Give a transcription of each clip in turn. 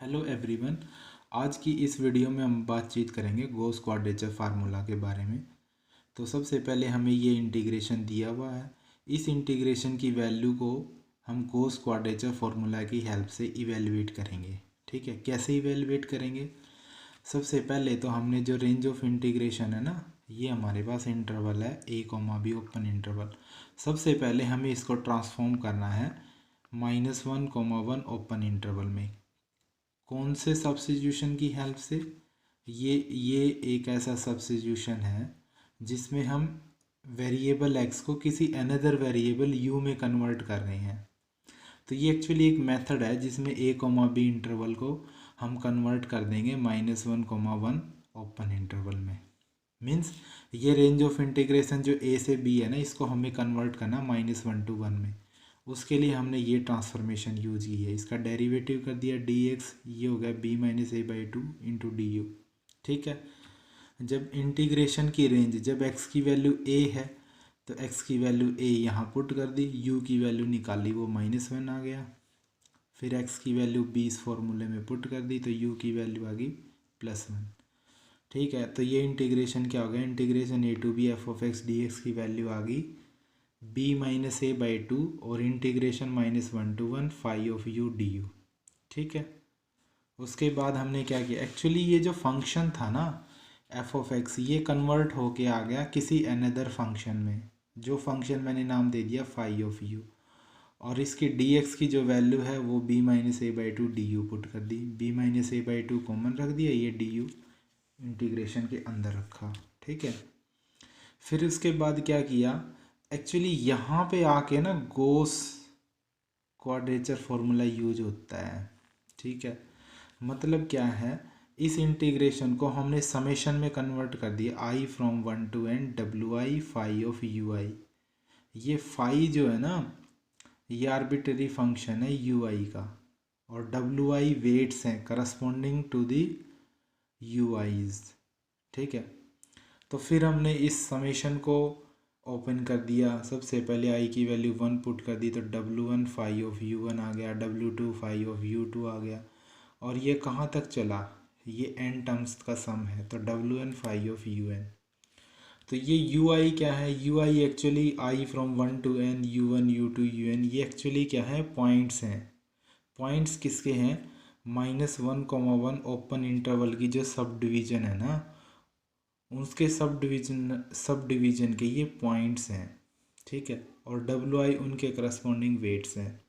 Hello everyone. आज की इस वीडियो में हम बातचीत करेंगे गॉस क्वाड्रेचर फार्मूला के बारे में। तो सबसे पहले हमें ये इंटीग्रेशन दिया हुआ है। इस इंटीग्रेशन की वैल्यू को हम गॉस क्वाड्रेचर फार्मूला की हेल्प से इवेलुएट करेंगे। ठीक है, कैसे इवेलुएट करेंगे? सबसे पहले तो हमने जो रेंज ऑफ इंटीग्रेशन है ना, ये हमारे पास इंटरवल है a, b ओपन इंटरवल। सबसे पहले हमें इसको ट्रांसफॉर्म करना है -1, 1 ओपन इंटरवल में। कौन से सब्स्टिट्यूशन की हेल्प से? ये एक ऐसा सब्स्टिट्यूशन है जिसमें हम वेरिएबल x को किसी अनदर वेरिएबल u में कन्वर्ट कर रहे हैं। तो ये एक्चुअली एक मेथड है जिसमें a, b इंटरवल को हम कन्वर्ट कर देंगे -1, 1 ओपन इंटरवल में। मीन्स ये रेंज ऑफ इंटीग्रेशन जो a से b है ना, इसको हमें कन्वर्ट करना -1 to 1 में। उसके लिए हमने ये ट्रांसफॉर्मेशन यूज की है। इसका डेरिवेटिव कर दिया dx, ये हो गया b-a/2 इंटू डी यू। ठीक है, जब इंटीग्रेशन की रेंज, जब x की वैल्यू a है तो x की वैल्यू a यहाँ पुट कर दी, u की वैल्यू निकाली, वो -1 आ गया। फिर x की वैल्यू b इस फॉर्मूले में पुट कर दी तो u की वैल्यू आ गई +1। ठीक है, तो ये इंटीग्रेशन क्या हो गया? Integration a to b f(x) dx की वैल्यू आ गई b-a/2 और integration -1 to 1 phi of u d u. ठीक है, उसके बाद हमने क्या किया? एक्चुअली ये जो फंक्शन था ना f(x), ये कन्वर्ट होके आ गया किसी अनदर फंक्शन में, जो फंक्शन मैंने नाम दे दिया फाई ऑफ u। और इसकी dx की जो वैल्यू है वो b-a/2 डी यू पुट कर दी। b-a/2 कॉमन रख दिया, ये डी यू इंटीग्रेशन के अंदर रखा। ठीक है, फिर उसके बाद क्या किया? एक्चुअली यहाँ पे आके ना गॉस क्वाड्रेचर फार्मूला यूज होता है। ठीक है, मतलब क्या है? इस इंटीग्रेशन को हमने समेशन में कन्वर्ट कर दिया i from 1 to n wi phi of ui। ये फाई जो है ना, ये आर्बिटरी फंक्शन है ui का, और wi वेट्स हैं करस्पॉन्डिंग टू दी ui's। ठीक है, तो फिर हमने इस समेशन को ओपन कर दिया। सबसे पहले i की वैल्यू 1 पुट कर दी तो w1 फाई ऑफ u1 आ गया, w2 फाई ऑफ u2 आ गया। और ये कहाँ तक चला? ये n टर्म्स का सम है तो w1 फाई ऑफ un। तो ये ui क्या है? ui actually i from 1 to n u1 u2 un, ये एक्चुअली क्या है? पॉइंट्स हैं। पॉइंट्स किसके हैं? -1, 1 ओपन इंटरवल की जो सब डिवीज़न है ना, उसके सब डिवीज़न के ये पॉइंट्स हैं। ठीक है, और wi उनके करस्पॉन्डिंग वेट्स हैं।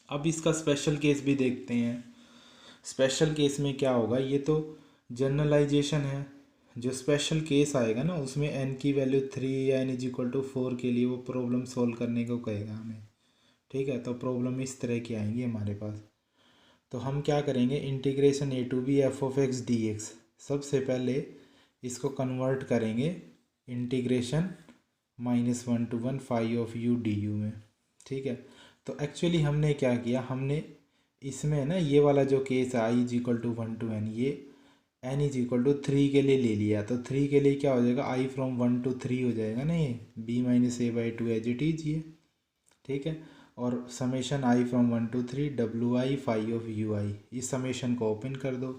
अब इसका स्पेशल केस भी देखते हैं। स्पेशल केस में क्या होगा? ये तो जनरलाइजेशन है। जो स्पेशल केस आएगा ना, उसमें n की वैल्यू 3 या n=4 के लिए वो प्रॉब्लम सॉल्व करने को कहेगा हमें। ठीक है, तो प्रॉब्लम इस तरह की आएंगी हमारे पास। तो हम क्या करेंगे? Integration a to b f(x) dx, सबसे पहले इसको कन्वर्ट करेंगे integration -1 to 1 phi of u d u में। ठीक है, तो एक्चुअली हमने क्या किया? हमने इसमें ना ये वाला जो केस है i=1 to n, ये n=3 के लिए ले लिया। तो 3 के लिए क्या हो जाएगा? i फ्रॉम 1 to 3 हो जाएगा ना, ये b-a/2 एज इट इज ये। ठीक है, और summation i from 1 to 3 wi phi of ui, इस समेशन को ओपन कर दो।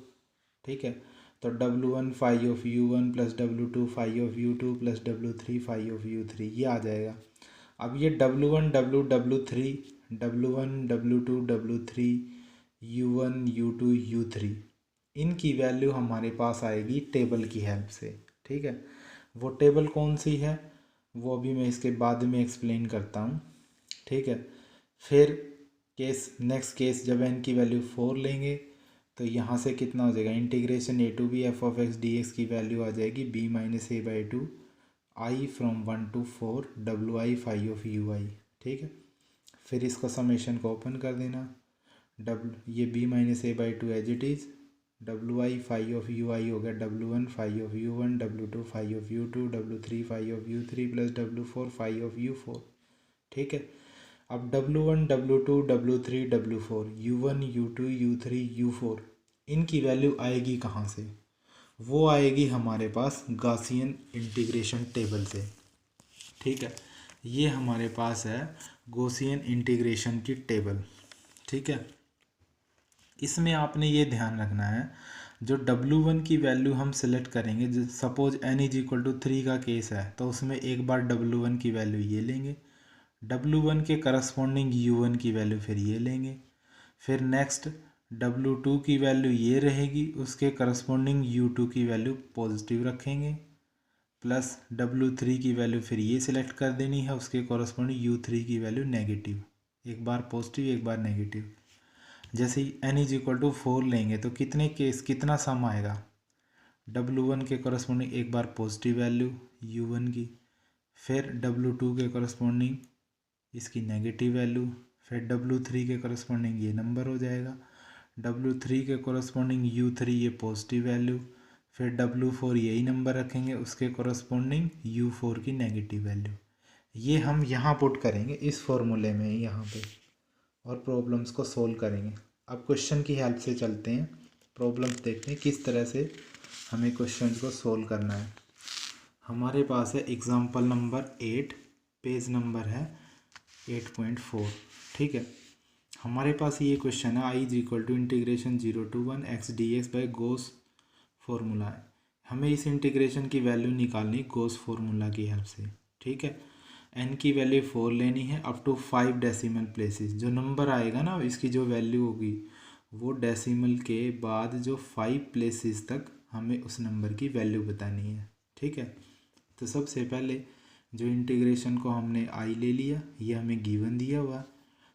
ठीक है, तो w1 phi of u1 plus w2 phi of u2 plus w3 phi of u3, ये आ जाएगा। अब ये w1 w3 w1 w2 w3 u1 u2 u3, इनकी वैल्यू हमारे पास आएगी टेबल की हेल्प से। ठीक है, वो टेबल कौन सी है वो अभी मैं इसके बाद में एक्सप्लेन करता हूँ। ठीक है, फिर नेक्स्ट केस, जब n की वैल्यू 4 लेंगे तो यहाँ से कितना हो जाएगा? Integration a to b f(x) dx की वैल्यू आ जाएगी b-a/2 i from 1 to 4 wi phi of ui। ठीक है, फिर इसको समेशन को ओपन कर देना। ये b-a/2 as it is, wi phi of ui हो गया w1 phi of u1 w2 phi of u2 w3 phi of u3 plus w4 phi of u4। ठीक है, अब w1 w2 w3 w4 u1 u2 u3 u4, इनकी value आएगी कहाँ से? वो आएगी हमारे पास गॉसियन इंटीग्रेशन टेबल से। ठीक है, ये हमारे पास है गॉसियन इंटीग्रेशन की टेबल। ठीक है, इसमें आपने ये ध्यान रखना है, जो W1 की वैल्यू हम सिलेक्ट करेंगे, जो सपोज n = 3 का केस है, तो उसमें एक बार W1 की वैल्यू ये लेंगे, W1 के करस्पॉन्डिंग U1 की वैल्यू फिर ये लेंगे, फिर नेक्स्ट W2 की वैल्यू ये रहेगी, उसके करस्पॉन्डिंग U2 की वैल्यू पॉजिटिव रखेंगे, प्लस W3 की वैल्यू फिर ये सिलेक्ट कर देनी है, उसके कॉरस्पॉन्डिंग U3 की वैल्यू नेगेटिव, एक बार पॉजिटिव एक बार नेगेटिव। जैसे ही n = 4 लेंगे तो कितने केस कितना सम आएगा, W1 के कॉरस्पॉन्डिंग एक बार पॉजिटिव वैल्यू U1 की, फिर W2 के कॉरस्पॉन्डिंग इसकी नेगेटिव वैल्यू, फिर W3 के कॉरस्पॉन्डिंग ये नंबर हो जाएगा, W3 के कॉरस्पॉन्डिंग U3 ये पॉजिटिव वैल्यू, फिर W4 यही नंबर रखेंगे, उसके कॉरस्पॉन्डिंग U4 की नेगेटिव वैल्यू। ये हम यहाँ पुट करेंगे इस फॉर्मूले में यहाँ पे, और प्रॉब्लम्स को सोल्व करेंगे। अब क्वेश्चन की हेल्प से चलते हैं, प्रॉब्लम्स देखते हैं किस तरह से हमें क्वेश्चन को सोल्व करना है। हमारे पास है एग्जाम्पल नंबर 8, पेज नंबर है 8.4। ठीक है, हमारे पास ये क्वेश्चन है, I = integration 0 to 1 x dx by goes formula है। हमें इस इंटीग्रेशन की वैल्यू निकालनी गोस फॉर्मूला की हेल्प से। ठीक है, n की वैल्यू 4 लेनी है अप टू 5 डेसिमल प्लेसेस। जो नंबर आएगा ना, इसकी जो वैल्यू होगी वो डेसिमल के बाद जो 5 प्लेसेस तक हमें उस नंबर की वैल्यू बतानी है। ठीक है, तो सबसे पहले जो इंटीग्रेशन को हमने I ले लिया, ये हमें गिवन दिया हुआ,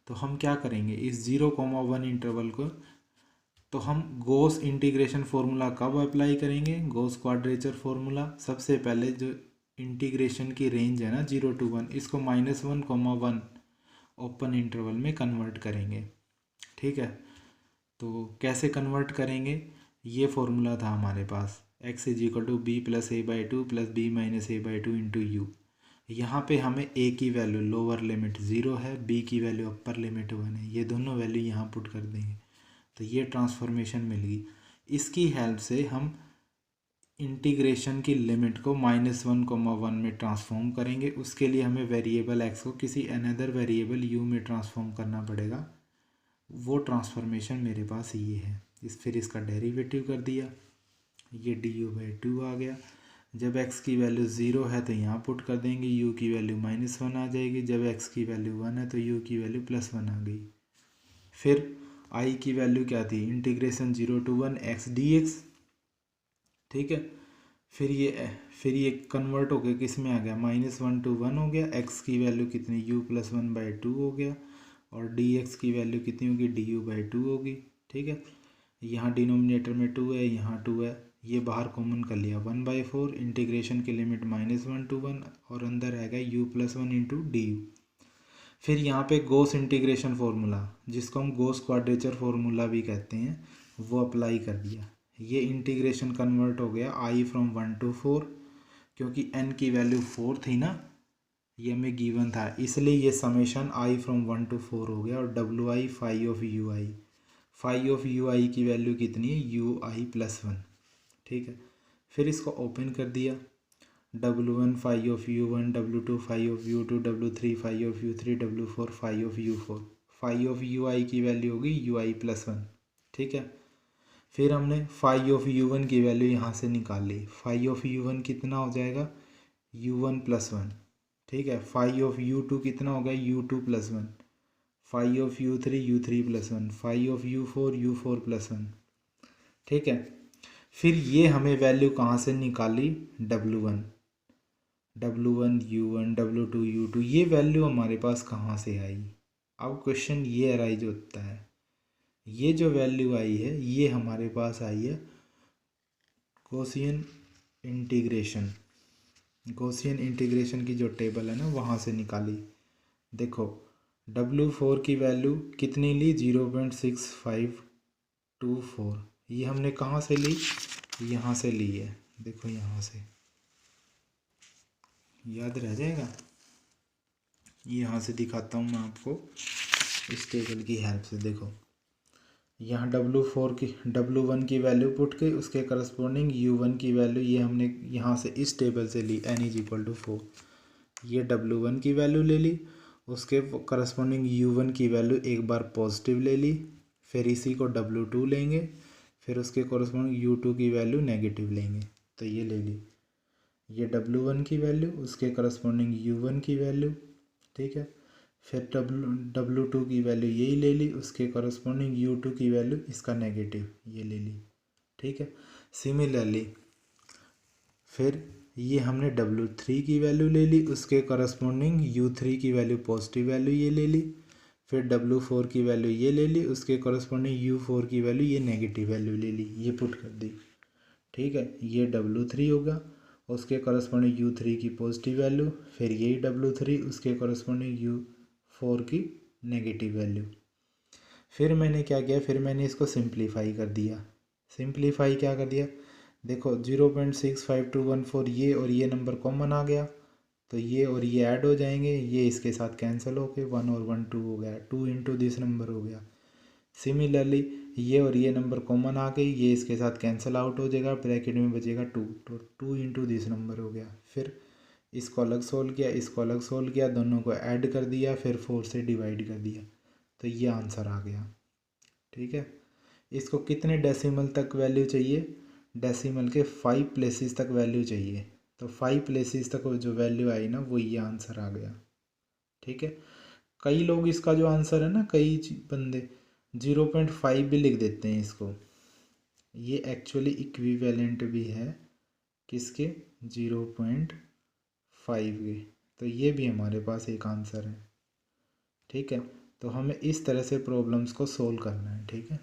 तो हम क्या करेंगे इस 0,1 इंटरवल को, तो हम गोस इंटीग्रेशन फार्मूला कब अप्लाई करेंगे, गोस क्वाड्रेचर फार्मूला। सबसे पहले जो इंटीग्रेशन की रेंज है ना 0 to 1, इसको -1,1 ओपन इंटरवल में कन्वर्ट करेंगे। ठीक है, तो कैसे कन्वर्ट करेंगे, ये फॉर्मूला था हमारे पास, x = b + a/2 + b - a/2 into u। यहाँ पे हमें a की वैल्यू लोअर लिमिट 0 है, b की वैल्यू अपर लिमिट 1 है, ये दोनों वैल्यू यहाँ पुट कर देंगे, तो ये ट्रांसफॉर्मेशन मिल गई। इसकी हेल्प से हम इंटीग्रेशन की लिमिट को -1,1 में ट्रांसफॉर्म करेंगे। उसके लिए हमें वेरिएबल x को किसी अनदर वेरिएबल u में ट्रांसफॉर्म करना पड़ेगा। वो ट्रांसफॉर्मेशन मेरे पास ये है। फिर इसका डेरिवेटिव कर दिया, ये du/2 आ गया। जब x की वैल्यू 0 है तो यहाँ पुट कर देंगे, u की वैल्यू -1 आ जाएगी। जब x की वैल्यू 1 है तो u की वैल्यू +1 आ गई। फिर I की वैल्यू क्या थी, इंटीग्रेशन 0 to 1 x dx। ठीक है, फिर ये कन्वर्ट हो गया, किस में आ गया, -1 to 1 हो गया। x की वैल्यू कितनी, u + 1/2 हो गया, और dx की वैल्यू कितनी होगी, du/2 होगी। ठीक है, यहाँ डिनोमिनेटर में 2 है, यहाँ 2 है, ये बाहर कॉमन कर लिया, 1/4। इंटीग्रेशन की लिमिट -1 to 1, और अंदर आएगा u + 1 इंटू du। फिर यहाँ पे गोस इंटीग्रेशन फार्मूला, जिसको हम गोस क्वाड्रेचर फार्मूला भी कहते हैं, वो अप्लाई कर दिया। ये इंटीग्रेशन कन्वर्ट हो गया I from 1 to 4, क्योंकि n की वैल्यू 4 थी ना, ये हमें गिवन था, इसलिए ये समेशन I from 1 to 4 हो गया। और WI phi of UI, phi of UI की वैल्यू कितनी है, UI + 1। ठीक है, फिर इसको ओपन कर दिया, W1 phi of U1, W2 phi of U2, W3 phi of U3, W4 phi of U4। phi of UI की वैल्यू होगी UI + 1। ठीक है, फिर हमने phi of U1 की वैल्यू यहाँ से निकाल ली। phi of U1 कितना हो जाएगा, U1 + 1। ठीक है, phi of U2 कितना होगा, U2 + 1। phi of U3 U3 + 1। phi of U4 U4 + 1। ठीक है, फिर ये हमें वैल्यू कहाँ से निकाली, W1 U1 W2 U2, ये वैल्यू हमारे पास कहाँ से आई। अब क्वेश्चन ये अराइज होता है, ये जो वैल्यू आई है ये हमारे पास आई है गॉसियन इंटीग्रेशन की जो टेबल है ना, वहाँ से निकाली। देखो W4 की वैल्यू कितनी ली, 0.6524। ये हमने कहाँ से ली, यहाँ से ली है। देखो यहाँ से याद रह जाएगा, यहाँ से दिखाता हूँ मैं आपको इस टेबल की हेल्प से। देखो यहाँ W1 की वैल्यू पुट के उसके करस्पॉन्डिंग U1 की वैल्यू, ये हमने यहाँ से इस टेबल से ली, n = 4। ये W1 की वैल्यू ले ली, उसके करस्पॉन्डिंग U1 की वैल्यू एक बार पॉजिटिव ले ली, फिर इसी को W2 लेंगे, फिर उसके कॉरस्पॉन्डिंग U2 की वैल्यू नेगेटिव लेंगे। तो ये ले ली, ये W1 की वैल्यू, उसके करस्पॉन्डिंग U1 की वैल्यू, ठीक है। फिर W2 की वैल्यू यही ले ली, उसके करस्पॉन्डिंग U2 की वैल्यू इसका नेगेटिव ये ले ली, ठीक है। सिमिलरली फिर ये हमने W3 की वैल्यू ले ली, उसके करस्पॉन्डिंग U3 की वैल्यू पॉजिटिव वैल्यू ये ले ली। फिर W4 की वैल्यू ये ले ली, उसके करस्पॉन्डिंग U4 की वैल्यू ये नेगेटिव वैल्यू ले ली, ये पुट कर दी, ठीक है। ये W3 होगा, उसके करस्पॉन्डिंग U3 की पॉजिटिव वैल्यू, फिर यही W3 उसके करस्पॉन्डिंग U4 की नेगेटिव वैल्यू। फिर मैंने क्या किया, फिर मैंने इसको सिंप्लीफाई कर दिया। सिंप्लीफाई क्या कर दिया, देखो 0.65214 ये और ये नंबर कॉमन आ गया, तो ये और ये ऐड हो जाएंगे, ये इसके साथ कैंसिल हो के 1 और 1 2 हो गया, 2 इंटू दिस नंबर हो गया। सिमिलरली ये और ये नंबर कॉमन आ गई, ये इसके साथ कैंसिल आउट हो जाएगा, ब्रैकेट में बचेगा 2, तो 2 इंटू दिस नंबर हो गया। फिर इसको अलग सोल्व किया, इसको अलग सोल्व किया, दोनों को ऐड कर दिया, फिर 4 से डिवाइड कर दिया, तो ये आंसर आ गया, ठीक है। इसको कितने डेसिमल तक वैल्यू चाहिए, डेसिमल के 5 प्लेसेस तक वैल्यू चाहिए, तो 5 प्लेसेस तक जो वैल्यू आई ना वो ये आंसर आ गया, ठीक है। कई लोग इसका जो आंसर है ना, कई बंदे 0.5 भी लिख देते हैं इसको, ये एक्चुअली इक्विवेलेंट भी है किसके, 0.5 के, तो ये भी हमारे पास एक आंसर है, ठीक है। तो हमें इस तरह से प्रॉब्लम्स को सोल्व करना है, ठीक है।